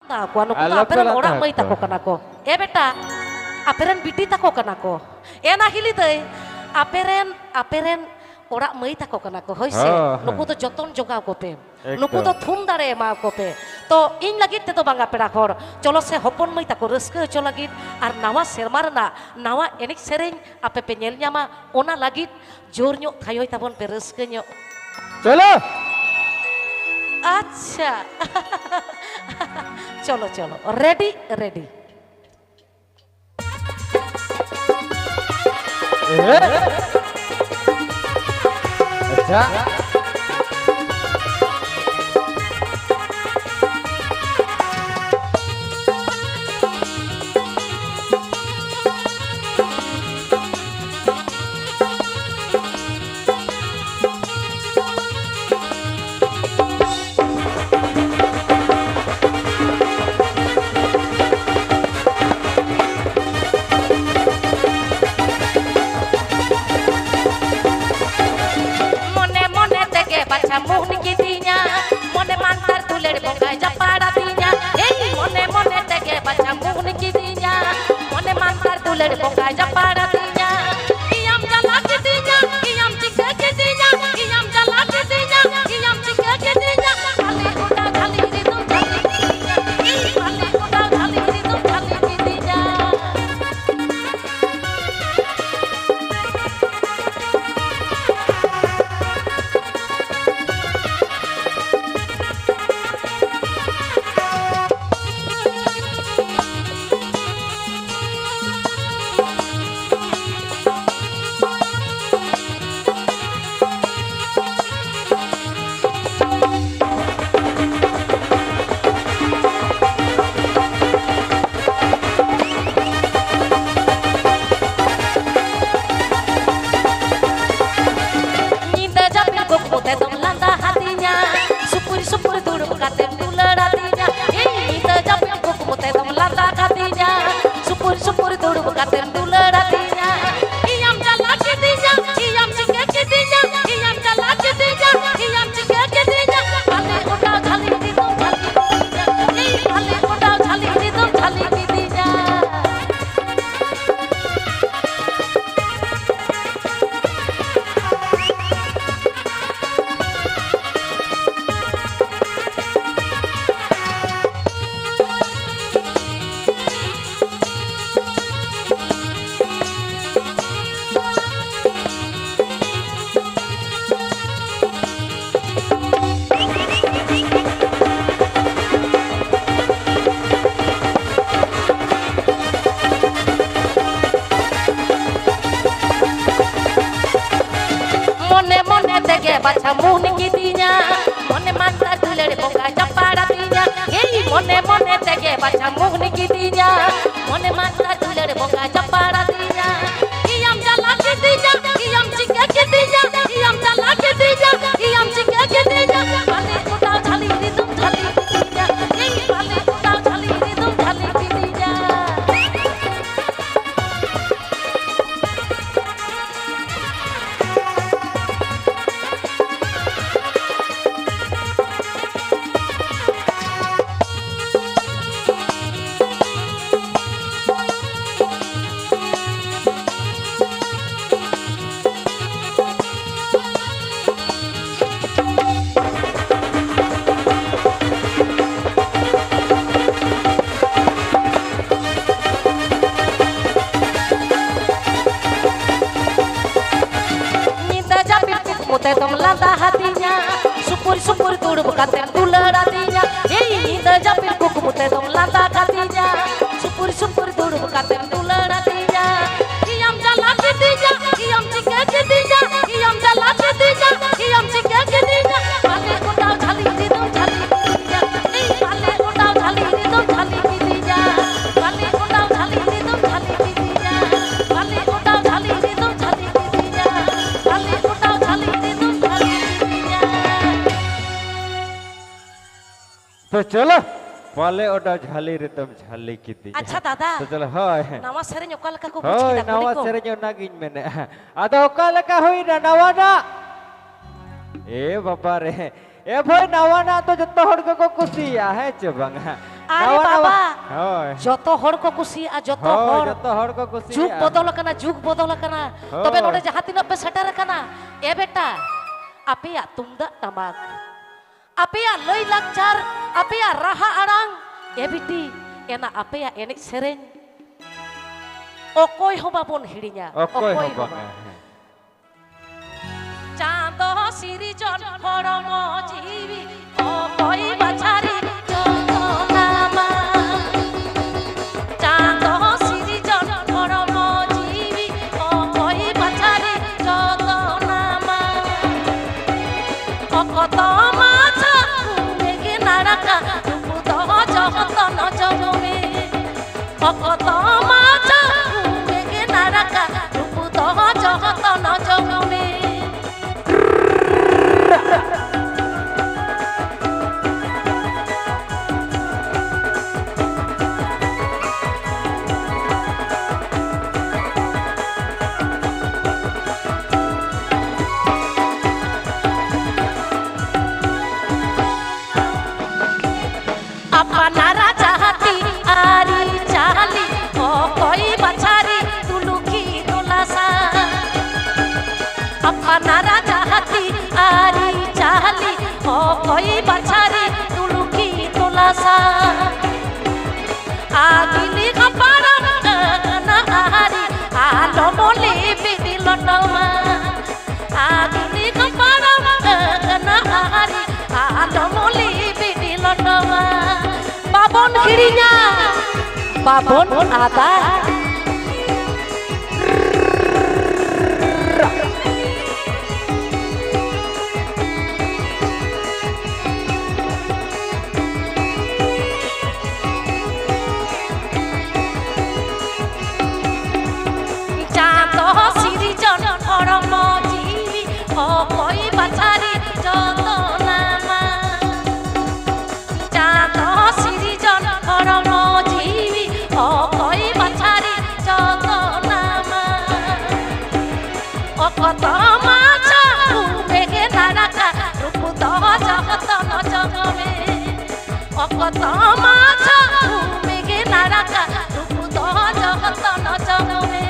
Aku anu ko aperen orang mai tako kana ko. Beta, aperen biti tako kana ko. Na hili dei, aperen orang mai tako kana ko hoise. Nuku to joton joga ko pe. Nuku to thum dare ma ko pe. To in lagi te to bangga pera khor. Cholo se hopon mai tako reske cho lagi ar nawa sermar na nawa enik sereng ape penyelnya ma ona lagi jor nyok thayoy tabon pe reske nyok. চলো আচ্ছা চলো চলো ready ready আচ্ছা Mohon kitinya, mone mantar tuler bongkai japara tinya. Hey, mone mone tege baca mohon kitinya, mone mantar tuler bongkai japara tinya. Iyam jala kitinya, iyam cike kitinya, iyam jala kitinya, iyam cike kitinya. Kali kuda kali itu kali kitinya, kali kuda kali itu kali kitinya. Baca mohon kitinya, mone mantar tuler bongkai japara tinya. Hey, mone mone tege baca mohon kitinya, mone mantar tuler bongkai japara tinya. Iyam jala kitinya, iyam cike kitinya, iyam jala kitinya, iyam cike kitinya. Kali kuda kali itu kali kitinya, hey, kali kuda kali itu kali kitinya. Mute tom landa hatinya, supur tuduh katen tular hatinya. Hey, indah japil kuku mute tom landa hatinya, supur tuduh katen tular hatinya. Iyam jala kitinya, iyam cike kitinya, iyam jala kitinya, iyam cike kitinya. Pale kudau jali itu jali kitinya, pale kudau jali itu jali kitinya, pale kudau jali itu jali kitinya, pale kudau jali itu jali kitinya, pale kudau jali itu jali kitinya. तो चलो पाले Voda झाली रे तम झाली किती अच्छा दादा तो चलो होय नावा सेरेन ओका लेका को होय बुझी नावा सेरेन नागिन मेने आदा ओका लेका होई ना नावा ना ए बाबा रे ए भाई नावा ना तो जत्तो हड़ को कुसिया है चबंग আরে বাবা হয় যত হড় কো খুশি আর যত হয় হড় যত হড় को खुशी যুগ বদল কানা যুগ বদল কানা তবে হয়। নোডে জাহাতি নবে সেটার কানা এ বেটা আপিয়া তুমদাগ টামাক আপিয়া লই লাকচার আপিয়া রাহা আড়াং এ বিটি এনা আপিয়া এনেক সেরেñ অকয় হবাবন হিড়িña অকয় হবা চাঁদ সিরিজন পরম জীবী অকয় বাছারি যতনামা চাঁদ সিরিজন পরম জীবী অকয় বাছারি যতনামা অকত মাছ মেঘে নাড়াকা রূপদ জগতন জমে অকত মাছ মেঘে নাড়াকা রূপদ জগতন জমে আপনারা চাহাতি আরি চালি ও কই বাছারি তুলুকি তোলাসা আপনারা চাহাতি আরি চালি ও কই বাছারি তুলুকি তোলাসা আগিলি খাপারা না আরি আলো বলে বিদিল নমা আগিলি খাপারা না আরি আলো বলে বিদিল নমা বাবন হিড়িña বাবন আদা চাঁদ সিরিজন পরম জীবী অকয় বাছারি যতনামা চাঁদ সিরিজন পরম জীবী অকয় বাছারি যতনামা অকত মাছ মেঘে নাড়াকা রূপদ জগতন জগমে অকত মাছ মেঘে নাড়াকা রূপদ জগতন জগমে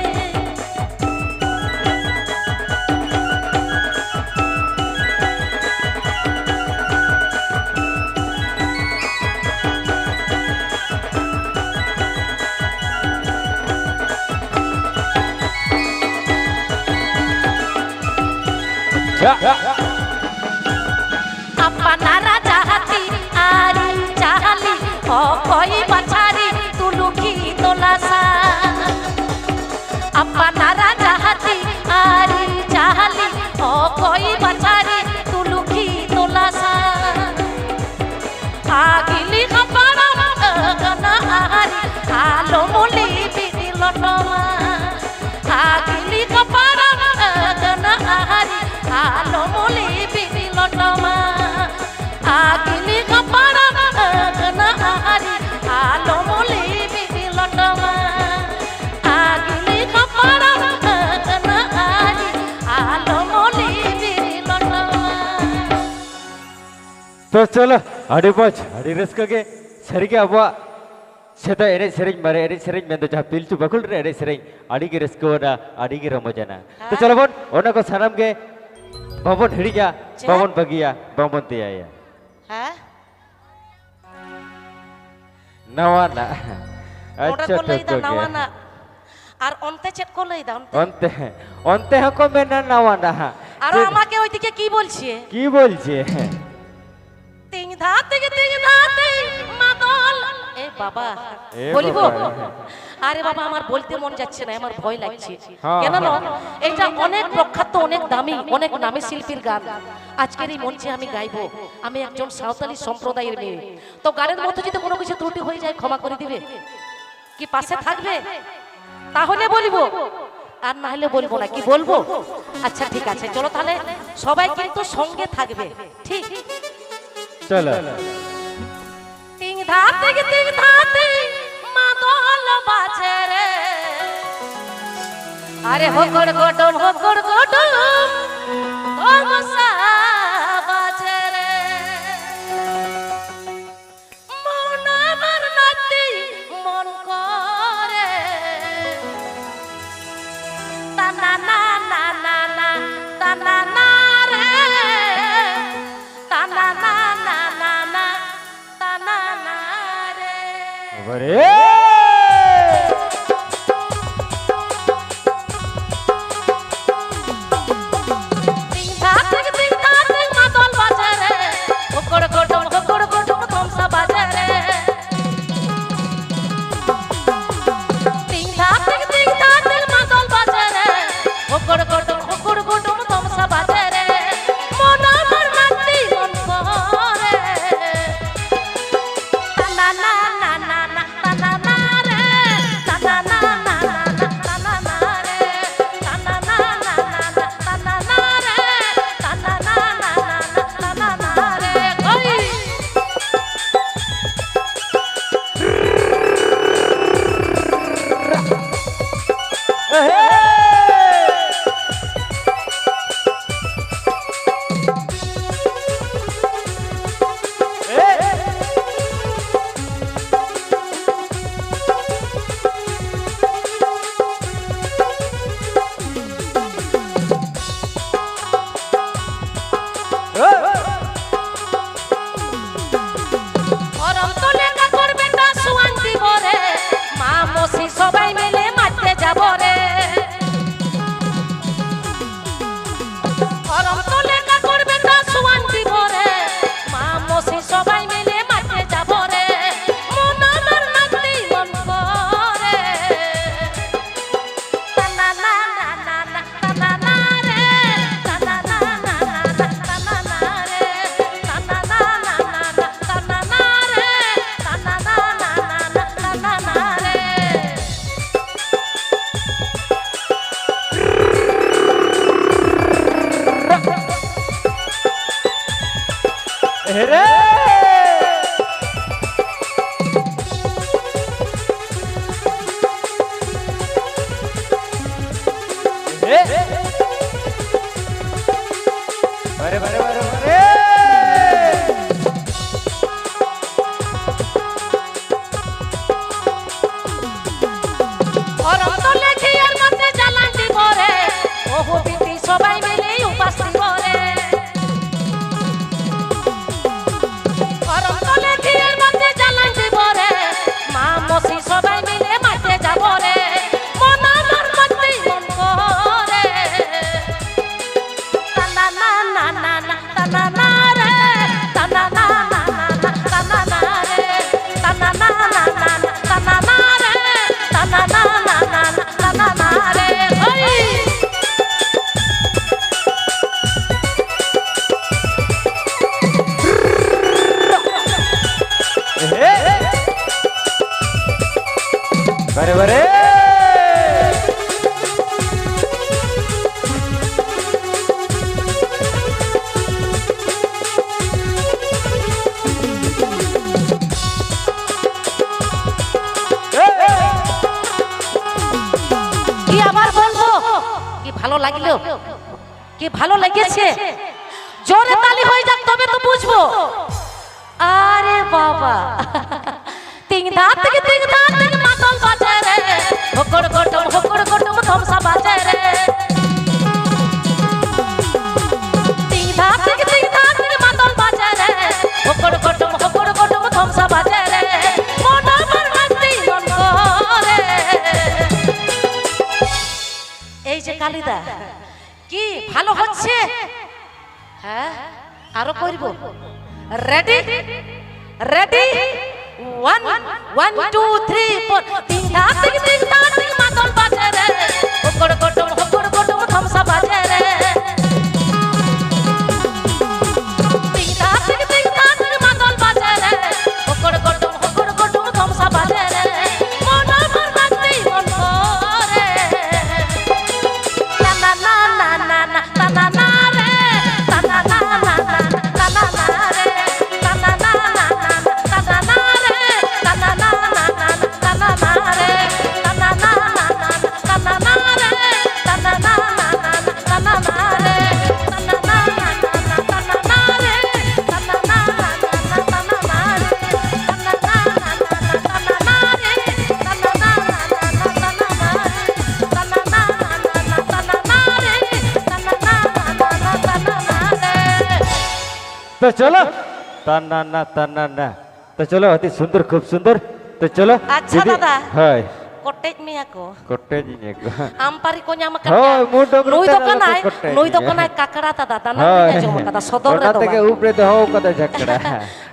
আপনারা চাহাতি আরি চাহালি অকয় বাছারি তুলুকি তোলাসা আপনারা চাহাতি আরি চাহালি অকয় বাছারি তুলুকি তোলাসা আগিলি খাপারা না আরি আলো মলি বিদিল নমা আগিলি খাপারা না আরি আলো মলি বিদিল নমা আগিলি খাপারা না আরি আলো মলি বিদিল নমা আগিলি খাপারা না আরি আলো মলি বিদিল নমা तो चलो आड़ी बच आड़ी रस्का के सरिगे अबवा सेता एने सेरिंग मारे एने सेरिंग में तो जहाँ पिलचु बकुल रे एने सेरिंग आड़ी के रस्को ना आड़ी के रमोजना तो चलो बोन ओना को सनम के बाबन हिड़िया बाबन बगिया बाबन ते आया হ্যাঁ नवा ना ওটা अच्छा করলেই तो দাও নাওয়া के না আর অন্তে চেক করলেই দাও অন্তে হকো মে না নওয়া না আর আমাকে ওইদিকে কি বলছে কি বলছে তিন ধাতে মাদল এ বাবা এ বলিবো বাবা। আরে বাবা আমার বলতে মন যাচ্ছে না আমার ভয় লাগছে হ্যাঁ, কেন হ্যাঁ। এটা অনেক প্রখ্যাত অনেক দামি অনেক নামী শিল্পীর গান আজকের এই মঞ্চে আমি গাইবো আমি একজন সাঁওতালি সম্প্রদায়ের মেয়ে তো গানের মধ্যে যদি কোনো কিছু ত্রুটি হয়ে যায় ক্ষমা করে দিবে কি পাশে থাকবে তাহলে বলবো আর না হলে বলবো না কি বলবো আচ্ছা ঠিক আছে চলো তাহলে সবাই কিন্তু সঙ্গে থাকবে ঠিক চলো তিন ধাতে মাদল বাজে রে আরে হকড় গডন তমসা বাজে রে মন আমার বাবারে তিন ধাক তিন ধাক মাদল বাজে রে হকড় গডম ধমসা বাজে রে তিন ধাক মাদল বাজে রে হকড় গডম ধমসা বাজে রে মন আমার মাটি মন করে না না না না না না না রে না না না না না না না রে না না না না না না না রে না না না না না না রে ওই গরম তো লেখা করবে তা সুয়ান দিব রে মা মসি সবাই মিলে মারতে যাব রে গরম তো লেখা করবে তা সুয়ান দিব রে মা মসি সবাই মিলে মারতে যাব রে মন আমার নাচতে মন করে না না না না না না না রে না না না না না না না রে না না না না না না না রে না না না না না না রে রে বারে বারে বারে বারে গরম তো লেখি আর মতে জ্বালান দিব রে ওহো বিতি সবাই মিলে উপাস দিব রে গরম তো লেখি আর মতে জ্বালান দিব রে মা মসি সবাই মিলে মারতে যাব রে মন আমার মারতে মন করে না না না না না না না রে না না না না না না রে না না না না না না রে না না না না না রে ওই বারে বারে কি আবার বলবো কি ভালো লাগলো কি ভালো লেগেছে জোরে তালি হয়ে যাক তবে তো বুঝবো আরে বাবা তিন ধার থেকে মাদল বাজে রে হকড় গডম ধমসা বাজে রে তিন ধার থেকে মাদল বাজে রে হকড় গডম ধমসা বাজে রে মন আমার মাটি মন করে এই যে কালিদা কি ভালো হচ্ছে হ্যাঁ আরো করব রেডি রেডি 1 1 2 3 4 তিন ধার থেকে মাদল বাজে রে হকড় গডম ধমসা বাজে রে তিন ধার থেকে মাদল বাজে রে হকড় গডম ধমসা বাজে রে মন আমার মাটি মন করে না না না না না না না না রে না না না না না না না রে না না না না না না রে না না না না না রে না না না না রে না না না রে না না না রে तो चलो तना ना तो चलो अति सुंदर खूब सुंदर তো চলো আচ্ছা দিদি, দাদা। হয় Kotek mi ako. করতে জিনে গো Ampari ko nyama Hoy, kanya. mo dogro Nui ta do na kanai, kotek nui do niya. kanai kakara ta dada na হয় niya joma kata sodor re ওনা do থেকে bang. উপরে তো হও কথা ঝাকড়া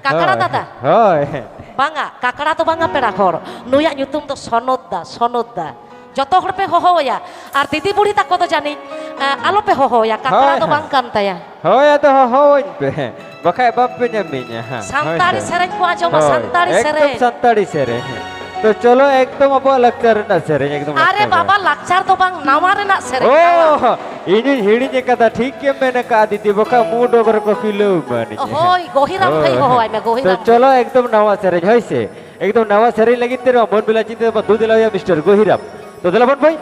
কাকড়া দাদা? হয় Banga, kakara to banga pera hor. Nui ya nyutum do sonod da. Joto hor pe hohoya. Ar didi budi tak ko to jani. Alo pe hohoya, kakara Hoy, to hoy. bang kan ta ya. হয় তো হওন pay বাকাই বাপে Jamina Santari sereng ko ajoma santari একদম sereng. সান্তাড়ি সেরে তো চলো একদম আপা লাগচার না সেরে একদম Are baba lakchar to bang nawa re na sereng. ও ইনি হিড়ি যে কথা ঠিক কে মেনে কা দিতি বকা মু ডগর কো কিলো মানি Hoy, gohiram bhai hohoy me তো gohiram. চলো একদম নাওয়া সেরে হইছে একদম নাওয়া সেরে লাগি তেরে মন বিলা চিন্তা দু দিলা মিস্টার গহিরাম তো দিলাবন ভাই